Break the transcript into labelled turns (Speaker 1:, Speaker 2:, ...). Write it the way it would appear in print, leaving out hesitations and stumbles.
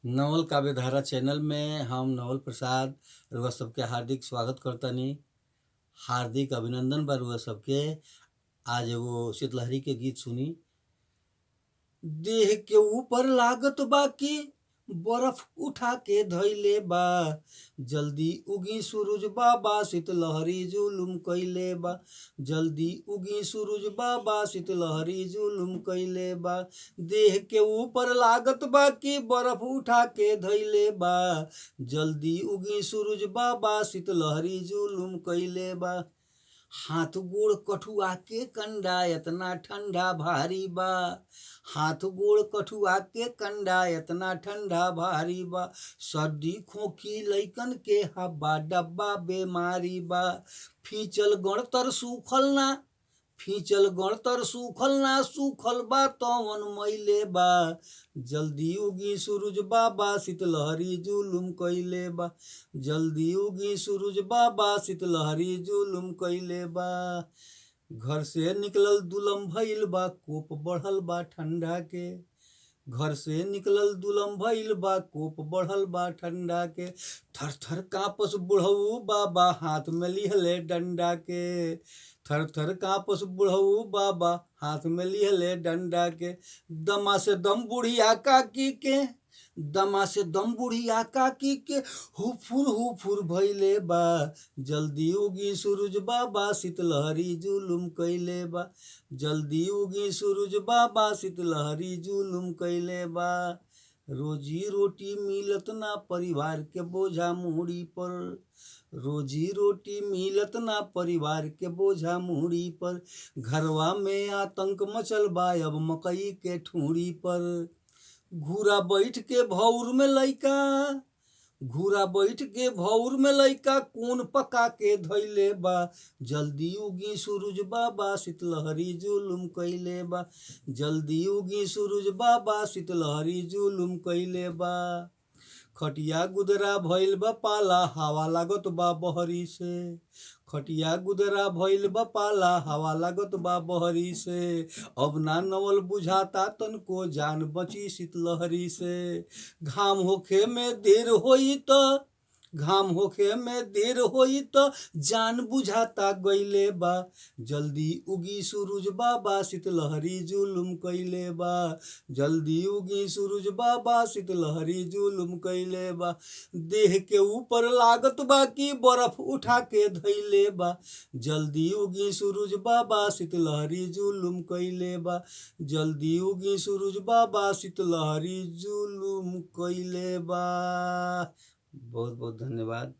Speaker 1: नवल काव्यधारा channel में हम नवल प्रसाद रउआ सबके हार्दिक स्वागत करतनी। हार्दिक अभिनंदन बा रउआ सबके। आज एगो शीतलहरी के गीत सुनी। देह के ऊपर लागत बा कि बर्फ उठा के धइले बा, जल्दी उगी सूरज बाबा शीतलहरी जुलुम कइले बा, जल्दी उगी सूरज बाबा शीतलहरी जुलुम कइले बा। देह के ऊपर लागत बा कि बर्फ उठा के धइले बा, जल्दी उगी सूरज बाबा शीतलहरी जुलुम कइले बा। हाथ गोड़ कठुआ के कंडा एतना ठंडा भारी बा, हाथ गोड़ कठुआ के कंडा एतना ठंडा भारी बा। सर्दी खोखी लइकन के हब्बा डब्बा बेमारी बा। फीचल गणतर सूखल ना, फीचल गणतर सूखल ना, सूखल बा तवन मइले बा, जल्दी उगी सूरज बाबा शीतलहरी जुलुम कइले बा, जल्दी उगी सूरज बाबा शीतलहरी जुलुम कइले बा। घर से निकलल दुलम भइल बा, कोप बढ़ल बा ठंडा के, घर से निकलल दुलम भइल बा, कोप बढ़ल बा ठंडा के। थर थर कांपस बुढ़ऊ बाबा हाथ में लिहले डंडा के, थर थर कांपस बुढ़ऊ बाबा हाथ में लिहले डंडा के। दमा से दम बुढ़िया काकी के, दमा से दम बुढ़िया काकी के, हुफुर भइले बा, जल्दी उगी सूरज बाबा शीतलहरी जुलुम कइले बा, जल्दी उगी सूरज बाबा शीतलहरी जुलुम कइले बा। रोजी रोटी मिलत ना परिवार के बोझा मुहरी पर, रोजी रोटी मिलत ना परिवार के बोझा मुहरी पर। घरवा में आतंक मचल बा अब मकई के ठूरी पर, घूरा बैठ के भौर में लइका, घूरा बैठ के भौर में लइका कोन पका के धइले बा, जल्दी उगी सूरज बाबा शीतलहरी जुलुम कइले बा, जल्दी उगी सूरज बाबा शीतलहरी जुलुम कइले बा। खटिया गुदरा भइल बा पाला हवा लागत बा बहरी से, खटिया गुदरा भइल बा पाला हवा लागत बा बहरी से। अब ना नवल बुझाता तनको जान बची शीतलहरी से। घाम होखे में देर होई त, घाम होखे में देर होई त जान बुझाता गइले बा, जल्दी उगी सूरज बाबा शीतलहरी जुलुम कइले बा, जल्दी उगी सूरज बाबा शीतलहरी जुलुम कइले बा। देह के ऊपर लागत बा कि बर्फ उठा के धइले बा, जल्दी उगी सूरज बाबा शीतलहरी जुलुम कइले बा, जल्दी उगी सूरज बाबा शीतलहरी जुलुम कइले बा। बहुत बहुत धन्यवाद।